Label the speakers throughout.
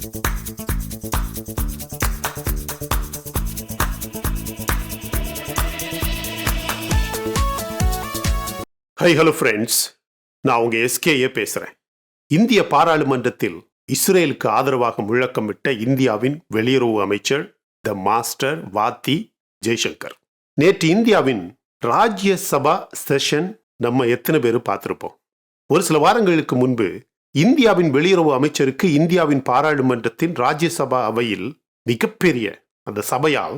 Speaker 1: Hello friends, நான் உங்க SKA பேசுறேன். இந்திய பாராளுமன்றத்தில் இஸ்ரேலுக்கு ஆதரவாக முழக்கமிட்ட இந்தியாவின் வெளியுறவு அமைச்சர் த மாஸ்டர் வாத்தி ஜெய்சங்கர். நேற்று இந்தியாவின் ராஜ்யசபா செஷன் நம்ம எத்தனை பேர் பார்த்திருப்போம். ஒரு சில வாரங்களுக்கு முன்பு இந்தியாவின் வெளியுறவு அமைச்சருக்கு இந்தியாவின் பாராளுமன்றத்தின் ராஜ்யசபா அவையில் அந்த சபையால்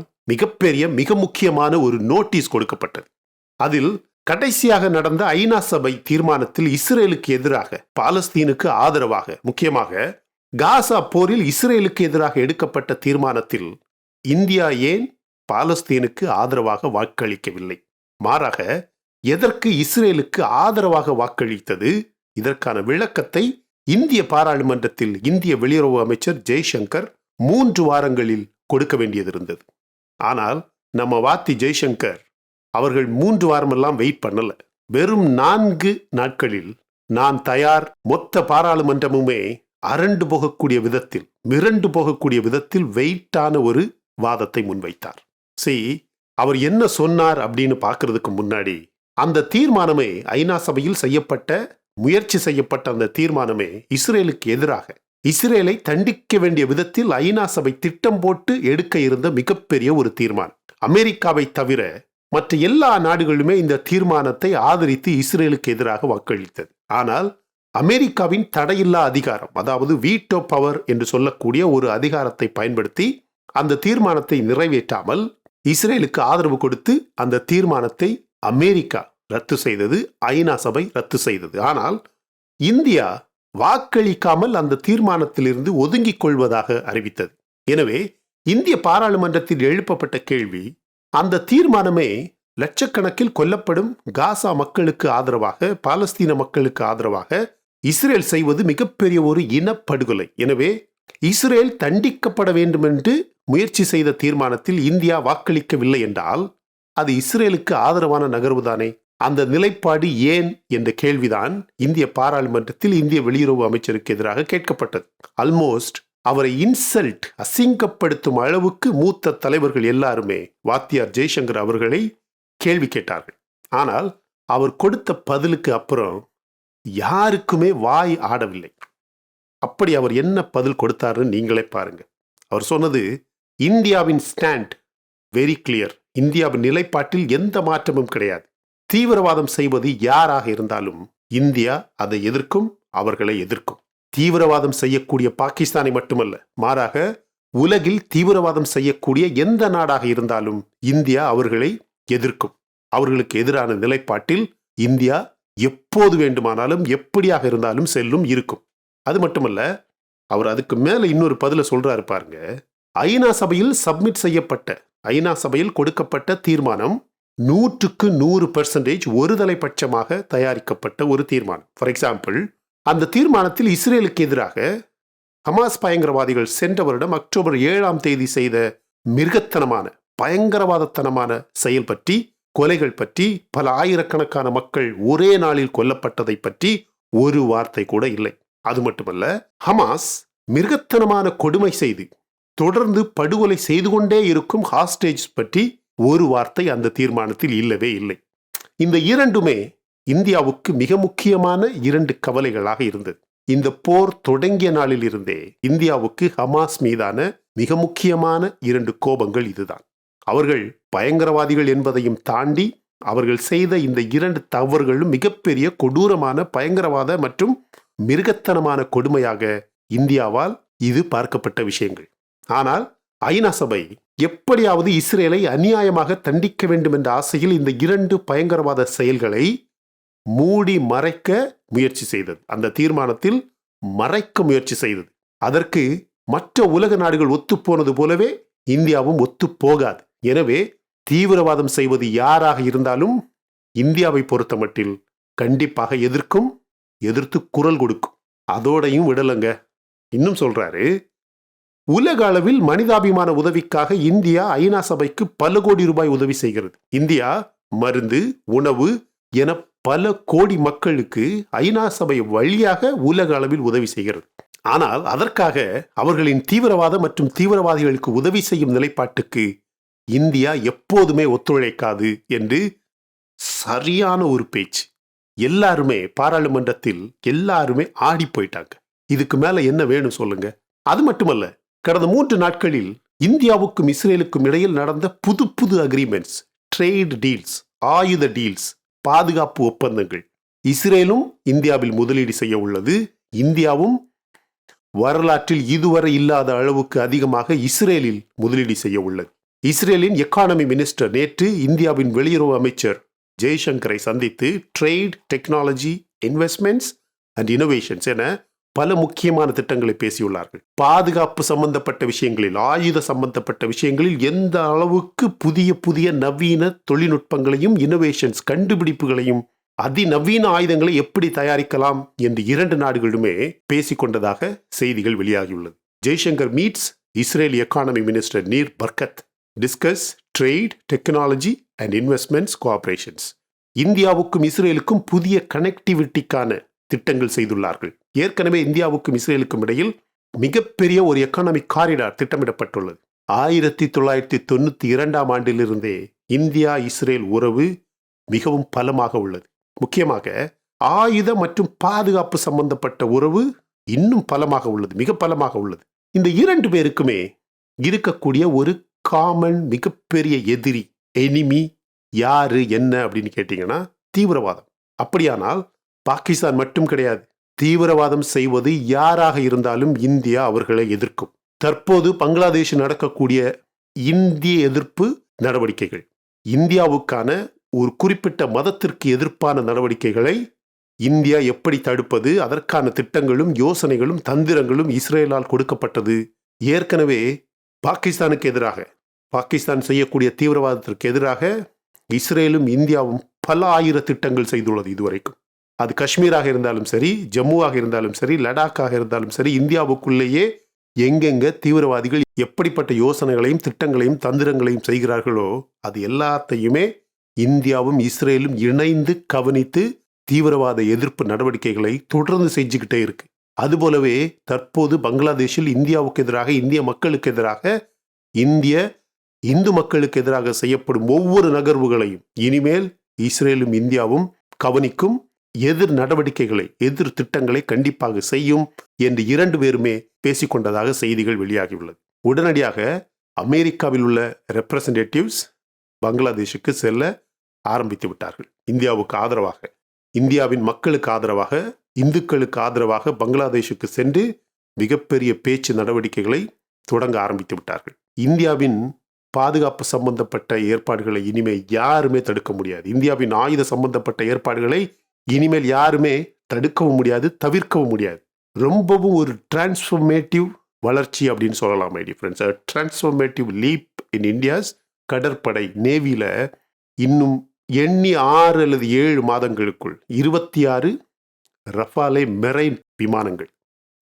Speaker 1: மிக முக்கியமான ஒரு நோட்டீஸ் கொடுக்கப்பட்டது. அதில் கடைசியாக நடந்த ஐநா சபை தீர்மானத்தில் இஸ்ரேலுக்கு எதிராக, பாலஸ்தீனுக்கு ஆதரவாக, முக்கியமாக காசா போரில் இஸ்ரேலுக்கு எதிராக எடுக்கப்பட்ட தீர்மானத்தில் இந்தியா ஏன் பாலஸ்தீனுக்கு ஆதரவாக வாக்களிக்கவில்லை, மாறாக எதற்கு இஸ்ரேலுக்கு ஆதரவாக வாக்களித்தது, இதற்கான விளக்கத்தை இந்திய பாராளுமன்றத்தில் இந்திய வெளியுறவு அமைச்சர் ஜெய்சங்கர் 3 வாரங்களில் கொடுக்க வேண்டியது இருந்தது. ஆனால் நம்ம வாத்தி ஜெய்சங்கர் அவர்கள் 3 வாரமெல்லாம் வெயிட் பண்ணல. வெறும் 4 நாட்களில் நான் தயார், மொத்த பாராளுமன்றமுமே மிரண்டு போகக்கூடிய விதத்தில் வெயிட்டான ஒரு வாதத்தை முன்வைத்தார். அவர் என்ன சொன்னார் அப்படின்னு பார்க்கறதுக்கு முன்னாடி, அந்த தீர்மானமே ஐநா சபையில் முயற்சி செய்யப்பட்ட அந்த தீர்மானமே இஸ்ரேலுக்கு எதிராக, இஸ்ரேலை தண்டிக்க வேண்டிய விதத்தில் ஐநா சபை திட்டம் போட்டு எடுக்க இருந்த மிகப்பெரிய ஒரு தீர்மானம். அமெரிக்காவை தவிர மற்ற எல்லா நாடுகளுமே இந்த தீர்மானத்தை ஆதரித்து இஸ்ரேலுக்கு எதிராக வாக்களித்தது. ஆனால் அமெரிக்காவின் தடையில்லா அதிகாரம், அதாவது வீட்டோ பவர் என்று சொல்லக்கூடிய ஒரு அதிகாரத்தை பயன்படுத்தி அந்த தீர்மானத்தை நிறைவேற்றாமல் இஸ்ரேலுக்கு ஆதரவு கொடுத்து அந்த தீர்மானத்தை அமெரிக்கா ரத்து செய்தது, ஐநா சபை ரத்து செய்தது. ஆனால் இந்தியா வாக்களிக்காமல் அந்த தீர்மானத்திலிருந்து ஒதுங்கிக் கொள்வதாக அறிவித்தது. எனவே இந்திய பாராளுமன்றத்தில் எழுப்பப்பட்ட கேள்வி, அந்த தீர்மானமே லட்சக்கணக்கில் கொல்லப்படும் காசா மக்களுக்கு ஆதரவாக, பாலஸ்தீன மக்களுக்கு ஆதரவாக இஸ்ரேல் செய்வது மிகப்பெரிய ஒரு இனப்படுகொலை. எனவே இஸ்ரேல் தண்டிக்கப்பட வேண்டும் என்று முயற்சி செய்த தீர்மானத்தில் இந்தியா வாக்களிக்கவில்லை என்றால் அது இஸ்ரேலுக்கு ஆதரவான நகர்வுதானே. அந்த நிலைப்பாடு ஏன் என்ற கேள்விதான் இந்திய பாராளுமன்றத்தில் இந்திய வெளியுறவு அமைச்சருக்கு எதிராக கேட்கப்பட்டது. ஆல்மோஸ்ட் அவரை அசிங்கப்படுத்தும் அளவுக்கு மூத்த தலைவர்கள் எல்லாருமே வாத்தியார் ஜெய்சங்கர் அவர்களை கேள்வி கேட்டார்கள். ஆனால் அவர் கொடுத்த பதிலுக்கு அப்புறம் யாருக்குமே வாய் ஆடவில்லை. அப்படி அவர் என்ன பதில் கொடுத்தாருன்னு நீங்களே பாருங்க. அவர் சொன்னது, இந்தியாவின் ஸ்டாண்ட் வெரி கிளியர், இந்தியாவின் நிலைப்பாட்டில் எந்த மாற்றமும் கிடையாது. தீவிரவாதம் செய்வது யாராக இருந்தாலும் இந்தியா அதை எதிர்க்கும், அவர்களை எதிர்க்கும். தீவிரவாதம் செய்யக்கூடிய பாகிஸ்தானை மட்டுமல்ல, மாறாக உலகில் தீவிரவாதம் செய்யக்கூடிய எந்த நாடாக இருந்தாலும் இந்தியா அவர்களை எதிர்க்கும். அவர்களுக்கு எதிரான நிலைப்பாட்டில் இந்தியா எப்போது வேண்டுமானாலும் எப்படியாக இருந்தாலும் செல்லும், இருக்கும். அது மட்டுமல்ல, அவர் அதுக்கு மேல இன்னொரு பதில சொல்றாரு பாருங்க. ஐநா சபையில் ஐநா சபையில் கொடுக்கப்பட்ட தீர்மானம் 100% ஒருதலைபட்சமாக தயாரிக்கப்பட்ட ஒரு தீர்மானம். ஃபார் எக்ஸாம்பிள், அந்த தீர்மானத்தில் இஸ்ரேலுக்கு எதிராக ஹமாஸ் பயங்கரவாதிகள் சென்ற வருடம் அக்டோபர் 7 செய்த மிருகத்தனமான, பயங்கரவாதத்தனமான செயல் பற்றி, கொலைகள் பற்றி, பல ஆயிரக்கணக்கான மக்கள் ஒரே நாளில் கொல்லப்பட்டதை பற்றி ஒரு வார்த்தை கூட இல்லை. அது மட்டுமல்ல, ஹமாஸ் மிருகத்தனமான கொடுமை செய்து தொடர்ந்து படுகொலை செய்து கொண்டே இருக்கும் ஹாஸ்டேஜ் பற்றி ஒரு வார்த்தை அந்த தீர்மானத்தில் இல்லவே இல்லை. இந்த இரண்டுமே இந்தியாவுக்கு மிக முக்கியமான 2 கவலைகளாக இருந்தது. இந்த போர் தொடங்கிய நாளில் இருந்தே இந்தியாவுக்கு ஹமாஸ் மீதான மிக முக்கியமான 2 கோபங்கள் இதுதான். அவர்கள் பயங்கரவாதிகள் என்பதையும் தாண்டி அவர்கள் செய்த இந்த 2 தவறுகளும் மிகப்பெரிய கொடூரமான பயங்கரவாத மற்றும் மிருகத்தனமான கொடுமையாக இந்தியாவால் இது பார்க்கப்பட்ட விஷயங்கள். ஆனால் ஐநா சபை எப்படியாவது இஸ்ரேலை அநியாயமாக தண்டிக்க வேண்டும் என்ற ஆசையில் இந்த 2 பயங்கரவாத செயல்களை மூடி மறைக்க முயற்சி செய்தது. அந்த தீர்மானத்தில் மறைக்க முயற்சி செய்தது. அதற்கு மற்ற உலக நாடுகள் ஒத்துப்போனது போலவே இந்தியாவும் ஒத்துப்போகாது. எனவே தீவிரவாதம் செய்வது யாராக இருந்தாலும் இந்தியாவை பொறுத்த மட்டில் கண்டிப்பாக எதிர்த்து குரல் கொடுக்கும். அதோடையும் விடலங்க. இன்னும் சொல்றாரு, உலக அளவில் மனிதாபிமான உதவிக்காக இந்தியா ஐநா சபைக்கு பல கோடி ரூபாய் உதவி செய்கிறது. இந்தியா மருந்து, உணவு என பல கோடி மக்களுக்கு ஐநா சபை வழியாக உலக அளவில் உதவி செய்கிறது. ஆனால் அதற்காக அவர்களின் தீவிரவாத மற்றும் தீவிரவாதிகளுக்கு உதவி செய்யும் நிலைப்பாட்டுக்கு இந்தியா எப்போதுமே ஒத்துழைக்காது என்று சரியான ஒரு பேச்சு. எல்லாருமே பாராளுமன்றத்தில் எல்லாருமே ஆடி போயிட்டாங்க. இதுக்கு மேல என்ன வேணும் சொல்லுங்க? அது மட்டுமல்ல, கடந்த 3 நாட்களில் இந்தியாவுக்கும் இஸ்ரேலுக்கும் இடையில் நடந்த புது புது அக்ரிமெண்ட்ஸ், ட்ரேட் டீல்ஸ், ஆயுத டீல்ஸ், பாதுகாப்பு ஒப்பந்தங்கள். இஸ்ரேலும் இந்தியாவில் முதலீடு செய்ய உள்ளது. இந்தியாவும் வரலாற்றில் இதுவரை இல்லாத அளவுக்கு அதிகமாக இஸ்ரேலில் முதலீடு செய்ய உள்ளது. இஸ்ரேலின் எக்கானமி மினிஸ்டர் நேற்று இந்தியாவின் வெளியுறவு அமைச்சர் ஜெய்சங்கரை சந்தித்து trade, technology, investments and innovations என பல முக்கியமான திட்டங்களை பேசியுள்ளார்கள். பாதுகாப்பு சம்பந்தப்பட்ட விஷயங்களில், ஆயுத சம்பந்தப்பட்ட விஷயங்களில் எந்த அளவுக்கு புதிய புதிய நவீன தொழில்நுட்பங்களையும் இனோவேஷன்ஸ் கண்டுபிடிப்புகளையும் அதிநவீன ஆயுதங்களை எப்படி தயாரிக்கலாம் என்று 2 நாடுகளுமே பேசிக்கொண்டதாக செய்திகள் வெளியாகியுள்ளது. Jaishankar meets Israel economy minister Nir Barkat, discuss trade, technology and investments cooperations. இந்தியாவுக்கும் இஸ்ரேலுக்கும் புதிய கனெக்டிவிட்டிக்கான திட்டங்கள் செய்துள்ளார்கள். ஏற்கனவே இந்தியாவுக்கும் இஸ்ரேலுக்கும் இடையில் மிகப்பெரிய ஒரு எக்கானமிக் காரிடார் திட்டமிடப்பட்டுள்ளது. 1992ஆம் ஆண்டிலிருந்தே இந்தியா இஸ்ரேல் உறவு மிகவும் பலமாக உள்ளது. முக்கியமாக ஆயுத மற்றும் பாதுகாப்பு சம்பந்தப்பட்ட உறவு இன்னும் பலமாக உள்ளது, மிக பலமாக உள்ளது. இந்த 2 பேருக்குமே இருக்கக்கூடிய ஒரு காமன் மிகப்பெரிய எதிரி, எனிமி யாரு என்ன அப்படின்னு கேட்டீங்கன்னா தீவிரவாதம். அப்படியானால் பாகிஸ்தான் மட்டும் கிடையாது, தீவிரவாதம் செய்வது யாராக இருந்தாலும் இந்தியா அவர்களை எதிர்க்கும். தற்போது பங்களாதேஷ் நடக்கக்கூடிய இந்திய எதிர்ப்பு நடவடிக்கைகள், இந்தியாவுக்கான ஒரு குறிப்பிட்ட மதத்திற்கு எதிர்ப்பான நடவடிக்கைகளை இந்தியா எப்படி தடுப்பது, அதற்கான திட்டங்களும் யோசனைகளும் தந்திரங்களும் இஸ்ரேலால் கொடுக்கப்பட்டது. ஏற்கனவே பாகிஸ்தானுக்கு எதிராக, பாகிஸ்தான் செய்யக்கூடிய தீவிரவாதத்திற்கு எதிராக இஸ்ரேலும் இந்தியாவும் பல ஆயிர திட்டங்கள் செய்துள்ளது இதுவரைக்கும். அது காஷ்மீராக இருந்தாலும் சரி, ஜம்முவாக இருந்தாலும் சரி, லடாக்காக இருந்தாலும் சரி, இந்தியாவுக்குள்ளேயே எங்கெங்க தீவிரவாதிகள் எப்படிப்பட்ட யோசனைகளையும் திட்டங்களையும் தந்திரங்களையும் செய்கிறார்களோ அது எல்லாத்தையுமே இந்தியாவும் இஸ்ரேலும் இணைந்து கவனித்து தீவிரவாத எதிர்ப்பு நடவடிக்கைகளை தொடர்ந்து செஞ்சுக்கிட்டே இருக்கு. அதுபோலவே தற்போது பங்களாதேஷில் இந்தியாவுக்கு எதிராக, இந்திய மக்களுக்கு எதிராக, இந்து மக்களுக்கு எதிராக செய்யப்படும் ஒவ்வொரு நகர்வுகளையும் இனிமேல் இஸ்ரேலும் இந்தியாவும் கவனிக்கும். எதிர் நடவடிக்கைகளை, எதிர் திட்டங்களை கண்டிப்பாக செய்யும் என்று 2 பேருமே பேசிக்கொண்டதாக செய்திகள் வெளியாகியுள்ளது. உடனடியாக அமெரிக்காவில் உள்ள ரெப்ரசன்டேட்டிவ்ஸ் பங்களாதேஷுக்கு செல்ல ஆரம்பித்து விட்டார்கள். இந்தியாவுக்கு ஆதரவாக, இந்தியாவின் மக்களுக்கு ஆதரவாக, இந்துக்களுக்கு ஆதரவாக பங்களாதேஷுக்கு சென்று மிகப்பெரிய பேச்சு நடவடிக்கைகளை தொடங்க ஆரம்பித்து விட்டார்கள். இந்தியாவின் பாதுகாப்பு சம்பந்தப்பட்ட ஏற்பாடுகளை இனிமேல் யாருமே தடுக்க முடியாது. இந்தியாவின் ஆயுத சம்பந்தப்பட்ட ஏற்பாடுகளை இனிமேல் யாருமே தடுக்கவும் முடியாது, தவிர்க்கவும் முடியாது. ரொம்பவும் ஒரு டிரான்ஸ்ஃபர்மேட்டிவ் வளர்ச்சி அப்படின்னு சொல்லலாம் my dear friends. Transformative leap in India's கடற்படை, நேவியில் இன்னும் எண்ணி 6 அல்லது 7 மாதங்களுக்குள் 26 ரஃபாலே மெரைன் விமானங்கள்,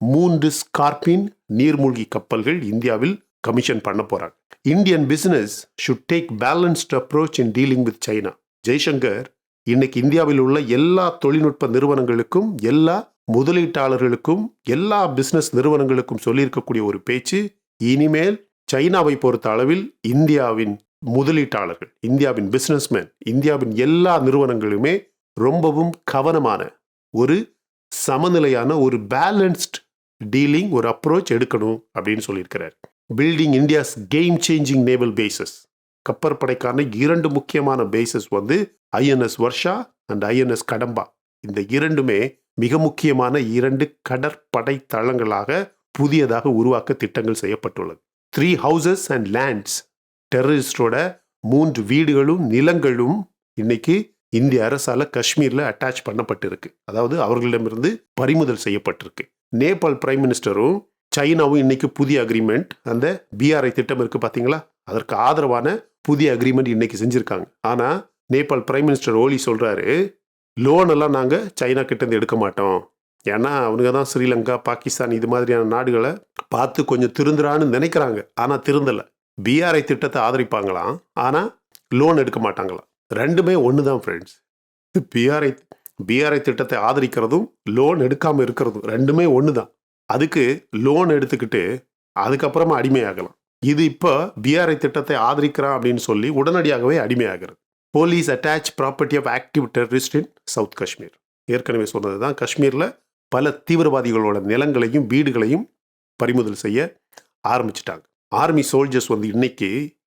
Speaker 1: 3 ஸ்கார்பின் நீர்மூழ்கி கப்பல்கள் இந்தியாவில் கமிஷன் பண்ண போறாங்க. Indian business should take balanced approach in dealing with China. Jaishankar இன்னைக்கு இந்தியாவில் உள்ள எல்லா தொழில்நுட்ப நிறுவனங்களுக்கும், எல்லா முதலீட்டாளர்களுக்கும், எல்லா பிசினஸ் நிறுவனங்களுக்கும் சொல்லியிருக்கக்கூடிய ஒரு பேச்சு, இனிமேல் சைனாவை பொறுத்த அளவில் இந்தியாவின் முதலீட்டாளர்கள், இந்தியாவின் பிசினஸ்மேன், இந்தியாவின் எல்லா நிறுவனங்களுமே ரொம்பவும் கவனமான ஒரு சமநிலையான ஒரு பேலன்ஸ்ட் டீலிங், ஒரு அப்ரோச் எடுக்கணும் அப்படின்னு சொல்லியிருக்கிறார். Building India's game changing naval bases, கப்பற்படைக்கான 2 முக்கியமான பேசஸ் வந்து ஐஎன்எஸ் வர்ஷா அண்ட் ஐஎன்எஸ் கடம்பா. இந்த 2மே மிக முக்கியமான 2 கடற்படை தளங்களாக புதியதாக உருவாக்க திட்டங்கள் செய்யப்பட்டுள்ளது. 3 ஹவுசஸ் அண்ட் லேண்ட்ஸ், டெரரிஸ்டோட 3 வீடுகளும் நிலங்களும் இன்னைக்கு இந்திய அரசால காஷ்மீர்ல அட்டாச் பண்ணப்பட்டிருக்கு. அதாவது அவர்களிடமிருந்து பறிமுதல் செய்யப்பட்டிருக்கு. நேபாள் பிரைம் மினிஸ்டரும் சைனாவும் இன்னைக்கு புதிய அக்ரிமெண்ட், அந்த பிஆர்ஐ திட்டம் இருக்கு பாத்தீங்களா, அதற்கு ஆதரவான புதிய அக்ரிமெண்ட் இன்னைக்கு செஞ்சிருக்காங்க. ஆனா நேபாள் பிரைம் மினிஸ்டர் ஓலி சொல்றாரு, லோன் எல்லாம் நாங்க சைனா கிட்ட இருந்து எடுக்க மாட்டோம். ஏன்னா அவனுங்க தான் ஸ்ரீலங்கா, பாகிஸ்தான் இது மாதிரியான நாடுகளை பார்த்து கொஞ்சம் திருந்துறான்னு நினைக்கிறாங்க. ஆனா திருந்தல. பிஆர்ஐ திட்டத்தை ஆதரிப்பாங்களாம், ஆனா லோன் எடுக்க மாட்டாங்களாம். 2மே ஒன்று தான் ஃப்ரெண்ட்ஸ். பிஆர்ஐ திட்டத்தை ஆதரிக்கிறதும் லோன் எடுக்காம இருக்கிறதும் 2மே ஒன்று தான். அதுக்கு லோன் எடுத்துக்கிட்டு அதுக்கப்புறமா அடிமையாகலாம். இது இப்போ பிஆர்ஐ திட்டத்தை ஆதரிக்கிறான் அப்படின்னு சொல்லி உடனடியாகவே அடிமையாகிறது. Police attach property of active terrorist in south Kashmir. ஏற்கனவே சொன்னது தான், காஷ்மீரில் பல தீவிரவாதிகளோட நிலங்களையும் வீடுகளையும் பறிமுதல் செய்ய ஆரம்பிச்சிட்டாங்க. ஆர்மி சோல்ஜர்ஸ் வந்து இன்னைக்கு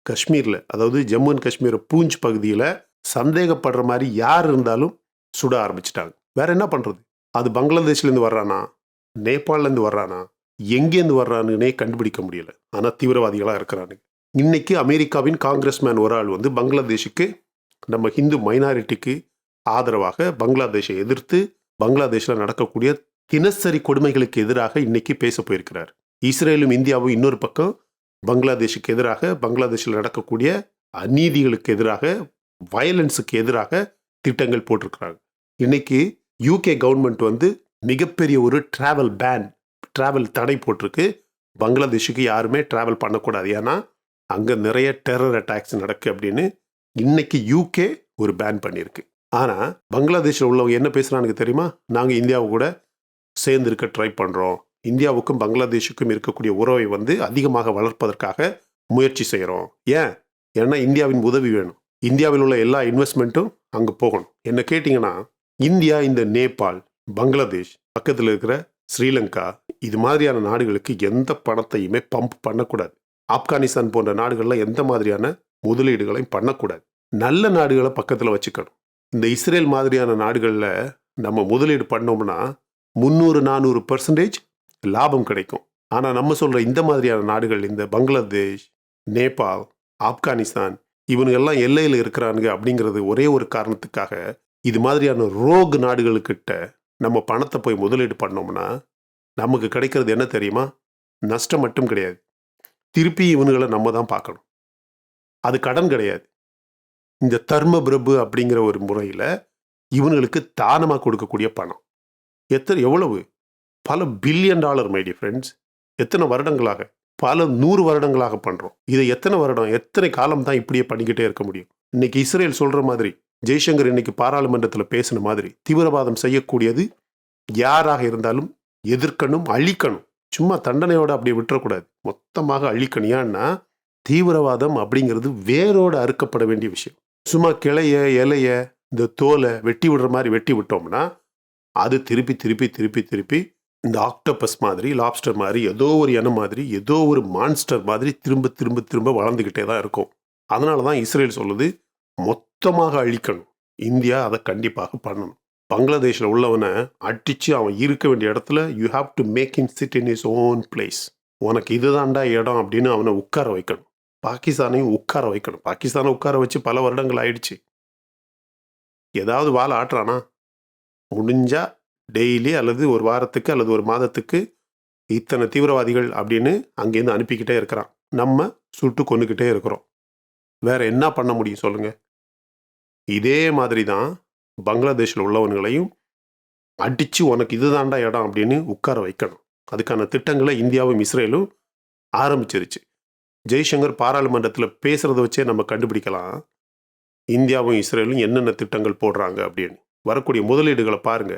Speaker 1: காஷ்மீரில், அதாவது ஜம்மு அண்ட் காஷ்மீர் பூஞ்ச் பகுதியில் சந்தேகப்படுற மாதிரி யார் இருந்தாலும் சுட ஆரம்பிச்சிட்டாங்க. வேற என்ன பண்ணுறது? அது பங்களாதேஷ்லேருந்து வர்றானா, நேபாளிலேருந்து வர்றானா, எங்கேருந்து வர்றானுன்னே கண்டுபிடிக்க முடியல. ஆனால் தீவிரவாதிகளாக இருக்கிறானுங்க. இன்னைக்கு அமெரிக்காவின் காங்கிரஸ்மேன் ஒரு ஆள் வந்து பங்களாதேஷுக்கு, நம்ம ஹிந்து மைனாரிட்டிக்கு ஆதரவாக பங்களாதேஷை எதிர்த்து பங்களாதேஷில் நடக்கக்கூடிய தினசரி கொடுமைகளுக்கு எதிராக இன்னைக்கு பேச போயிருக்கிறார். இஸ்ரேலும் இந்தியாவும் இன்னொரு பக்கம் பங்களாதேஷுக்கு எதிராக, பங்களாதேஷில் நடக்கக்கூடிய அநீதிகளுக்கு எதிராக, வயலன்ஸுக்கு எதிராக திட்டங்கள் போட்டிருக்கிறாங்க. இன்னைக்கு யூகே கவர்மெண்ட் வந்து மிகப்பெரிய ஒரு டிராவல் தடை போட்டிருக்கு. பங்களாதேஷுக்கு யாருமே டிராவல் பண்ணக்கூடாது, ஏன்னா அங்கே நிறைய டெரர் அட்டாக்ஸ் நடக்கு அப்படின்னு இன்னைக்கு யூகே ஒரு பேன் பண்ணியிருக்கு. ஆனால் பங்களாதேஷில் உள்ளவங்க என்ன பேசுகிறானுங்க தெரியுமா? நாங்கள் இந்தியாவை கூட சேர்ந்து இருக்க ட்ரை பண்ணுறோம், இந்தியாவுக்கும் பங்களாதேஷுக்கும் இருக்கக்கூடிய உறவை வந்து அதிகமாக வளர்ப்பதற்காக முயற்சி செய்கிறோம். ஏன்னா இந்தியாவின் உதவி வேணும், இந்தியாவில் உள்ள எல்லா இன்வெஸ்ட்மெண்ட்டும் அங்கே போகணும். என்ன கேட்டிங்கன்னா, இந்தியா இந்த நேபாள், பங்களாதேஷ், பக்கத்தில் இருக்கிற ஸ்ரீலங்கா, இது மாதிரியான நாடுகளுக்கு எந்த பணத்தையுமே பம்ப் பண்ணக்கூடாது. ஆப்கானிஸ்தான் போன்ற நாடுகளில் எந்த மாதிரியான முதலீடுகளையும் பண்ணக்கூடாது. நல்ல நாடுகளை பக்கத்தில் வச்சுக்கணும். இந்த இஸ்ரேல் மாதிரியான நாடுகளில் நம்ம முதலீடு பண்ணோம்னா 300-400% லாபம் கிடைக்கும். ஆனால் நம்ம சொல்கிற இந்த மாதிரியான நாடுகள், இந்த பங்களாதேஷ், நேபாள், ஆப்கானிஸ்தான், இவனுங்கெல்லாம் எல்லையில் இருக்கிறானுங்க அப்படிங்கிறது ஒரே ஒரு காரணத்துக்காக இது மாதிரியான ரோக் நாடுகளுக்கிட்ட நம்ம பணத்தை போய் முதலீடு பண்ணோம்னா நமக்கு கிடைக்கிறது என்ன தெரியுமா? நஷ்டம் மட்டும் கிடையாது, திருப்பி இவனுங்களை நம்ம தான் பார்க்கணும். அது கடன் கிடையாது. இந்த தர்ம பிரபு அப்படிங்கிற ஒரு முறையில் இவனுங்களுக்கு தானமாக கொடுக்கக்கூடிய பணம் எவ்வளவு? பல billion dollar, my dear friends. எத்தனை வருடங்களாக, பல 100 வருடங்களாக பண்ணுறோம். இதை எத்தனை வருடம், எத்தனை காலம் தான் இப்படியே பண்ணிக்கிட்டே இருக்க முடியும்? இன்னைக்கு இஸ்ரேல் சொல்கிற மாதிரி, ஜெய்சங்கர் இன்னைக்கு பாராளுமன்றத்தில் பேசின மாதிரி, தீவிரவாதம் செய்யக்கூடியது யாராக இருந்தாலும் எதிர்க்கணும், அழிக்கணும். சும்மா தண்டனையோட அப்படியே விட்டுறக்கூடாது, மொத்தமாக அழிக்கணும். ஏன்னா தீவிரவாதம் அப்படிங்கிறது வேரோடு அறுக்கப்பட வேண்டிய விஷயம். சும்மா கிளைய இலைய இந்த தோலை வெட்டி விடுற மாதிரி வெட்டி விட்டோம்னா அது திருப்பி திருப்பி திருப்பி திருப்பி இந்த ஆக்டோபஸ் மாதிரி, லாப்ஸ்டர் மாதிரி, ஏதோ ஒரு இனம் மாதிரி, ஏதோ ஒரு மான்ஸ்டர் மாதிரி திரும்ப திரும்ப திரும்ப வளர்ந்துக்கிட்டே தான் இருக்கும். அதனால தான் இஸ்ரேல் சொல்லுது, மொத்தமாக அழிக்கணும். இந்தியா அதை கண்டிப்பாக பண்ணணும். பங்களாதேஷில் உள்ளவனை அடித்து அவன் இருக்க வேண்டிய இடத்துல you have to make him sit in his own place. உனக்கு இதுதான்டா இடம் அப்படின்னு அவனை உட்கார வைக்கணும். பாகிஸ்தானையும் உட்கார வைக்கணும். பாகிஸ்தானை உட்கார வச்சு பல வருடங்கள் ஆயிடுச்சு. ஏதாவது வாழை ஆட்டுறானா? முடிஞ்சா டெய்லி அல்லது ஒரு வாரத்துக்கு அல்லது ஒரு மாதத்துக்கு இத்தனை தீவிரவாதிகள் அப்படின்னு அங்கேருந்து அனுப்பிக்கிட்டே இருக்கிறான். நம்ம சுட்டு கொண்டுக்கிட்டே இருக்கிறோம். வேற என்ன பண்ண முடியும் சொல்லுங்க? இதே மாதிரி தான் பங்களாதேஷில் உள்ளவங்களையும் அடித்து உனக்கு இதுதான்டா இடம் அப்படின்னு உட்கார வைக்கணும். அதுக்கான திட்டங்களை இந்தியாவும் இஸ்ரேலும் ஆரம்பிச்சிருச்சு. ஜெய்சங்கர் பாராளுமன்றத்தில் பேசுகிறத வச்சே நம்ம கண்டுபிடிக்கலாம் இந்தியாவும் இஸ்ரேலும் என்னென்ன திட்டங்கள் போடுறாங்க அப்படின்னு. வரக்கூடிய முதலீடுகளை பாருங்க,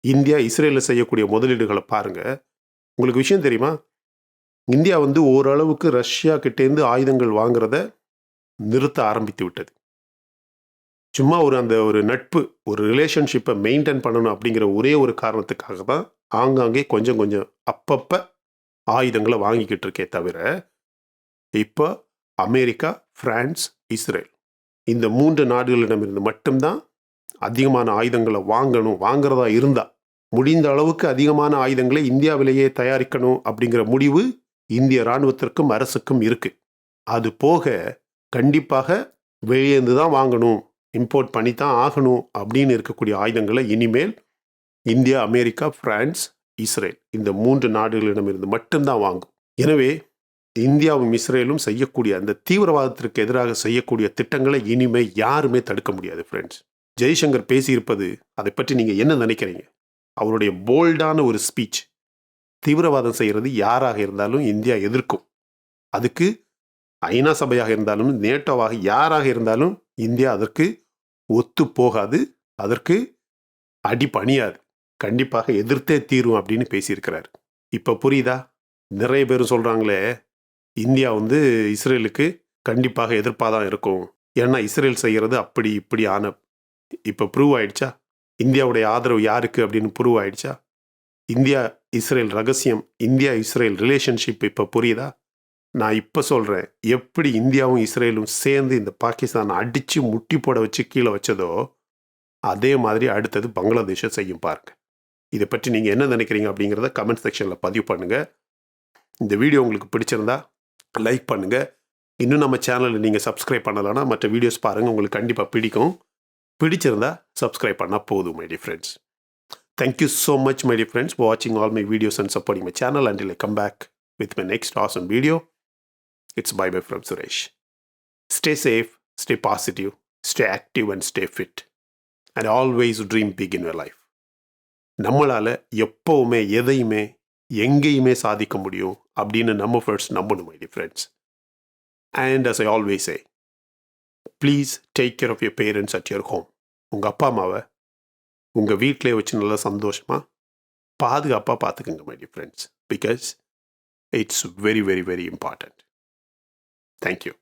Speaker 1: இந்தியா இஸ்ரேலில் செய்யக்கூடிய முதலீடுகளை பாருங்க. உங்களுக்கு விஷயம் தெரியுமா? இந்தியா வந்து ஓரளவுக்கு ரஷ்யா கிட்டேருந்து ஆயுதங்கள் வாங்குறத நிறுத்த ஆரம்பித்து விட்டது. சும்மா ஒரு நட்பு, ஒரு ரிலேஷன்ஷிப்பை மெயின்டைன் பண்ணணும் அப்படிங்கிற ஒரே ஒரு காரணத்துக்காக தான் ஆங்காங்கே கொஞ்சம் கொஞ்சம் அப்பப்போ ஆயுதங்களை வாங்கிக்கிட்டு இருக்கே தவிர, இப்போ அமெரிக்கா, பிரான்ஸ், இஸ்ரேல் இந்த 3 நாடுகளிடமிருந்து மட்டும்தான் அதிகமான ஆயுதங்களை வாங்குறதா இருந்தா முடிந்த அளவுக்கு அதிகமான ஆயுதங்களை இந்தியாவிலேயே தயாரிக்கணும் அப்படிங்கிற முடிவு இந்திய இராணுவத்திற்கும் அரசுக்கும் இருக்கு. அது போக கண்டிப்பாக வெளியேந்து தான் வாங்கணும், இம்போர்ட் பண்ணி தான் ஆகணும் அப்படின்னு இருக்கக்கூடிய ஆயுதங்களை இனிமேல் இந்தியா, அமெரிக்கா, பிரான்ஸ், இஸ்ரேல் இந்த 3 நாடுகளிடமிருந்து மட்டும்தான் வாங்கும். எனவே இந்தியாவும் இஸ்ரேலும் செய்யக்கூடிய அந்த தீவிரவாதத்திற்கு எதிராக செய்யக்கூடிய திட்டங்களை இனிமே யாருமே தடுக்க முடியாது. ஃப்ரெண்ட்ஸ், ஜெய்சங்கர் பேசியிருப்பது, அதை பற்றி நீங்கள் என்ன நினைக்கிறீங்க? அவருடைய போல்டான ஒரு ஸ்பீச். தீவிரவாதம் செய்கிறது யாராக இருந்தாலும் இந்தியா எதிர்க்கும். அதுக்கு ஐநா சபையாக இருந்தாலும் நேட்டோவாக யாராக இருந்தாலும் இந்தியா அதற்கு ஒத்து போகாது, அதற்கு அடி பணியாது, கண்டிப்பாக எதிர்த்தே தீரும் அப்படின்னு பேசியிருக்கிறார். இப்போ புரியுதா? நிறைய பேர் சொல்கிறாங்களே, இந்தியா வந்து இஸ்ரேலுக்கு கண்டிப்பாக எதிர்ப்பாக தான் இருக்கும். ஏன்னா இஸ்ரேல் செய்கிறது அப்படி இப்படி இப்போ ப்ரூவ் ஆயிடுச்சா? இந்தியாவுடைய ஆதரவு யாருக்கு அப்படின்னு ப்ரூவ் ஆயிடுச்சா? இந்தியா இஸ்ரேல் ரகசியம், இந்தியா இஸ்ரேல் ரிலேஷன்ஷிப் இப்போ புரியுதா? நான் இப்போ சொல்கிறேன், எப்படி இந்தியாவும் இஸ்ரேலும் சேர்ந்து இந்த பாகிஸ்தானை அடித்து முட்டி போட வச்சு கீழே வச்சதோ, அதே மாதிரி அடுத்தது பங்களாதேஷை செய்யும் பாருங்க. இதை பற்றி நீங்கள் என்ன நினைக்கிறீங்க அப்படிங்கிறத கமெண்ட் செக்ஷனில் பதிவு பண்ணுங்கள். இந்த வீடியோ உங்களுக்கு பிடிச்சிருந்தா லைக் பண்ணுங்கள். இன்னும் நம்ம சேனலில் நீங்கள் சப்ஸ்கிரைப் பண்ணலைன்னா மற்ற வீடியோஸ் பாருங்கள், உங்களுக்கு கண்டிப்பாக பிடிக்கும். பிடிச்சிருந்தா சப்ஸ்கிரைப் பண்ணால் போதும் my dear friends. Thank you so much my dear friends for watching all my videos and supporting my channel. Until I come back with my next awesome video, it's bye bye from Suresh. Stay safe, stay positive, stay active and stay fit. And always dream big in your life. நம்மளால எப்பவுமே எதையுமே எங்கேயுமே சாதிக்க முடியும் அப்படின்னு நம்ம first நம்பணும் my dear friends. And as I always say, please take care of your parents at your home. உங்கள் அப்பா அம்மாவை உங்கள் வீட்டிலே வச்சு நல்லா சந்தோஷமாக பாதுகாப்பாக பார்த்துக்குங்க my dear friends. Because it's very very very important. Thank you.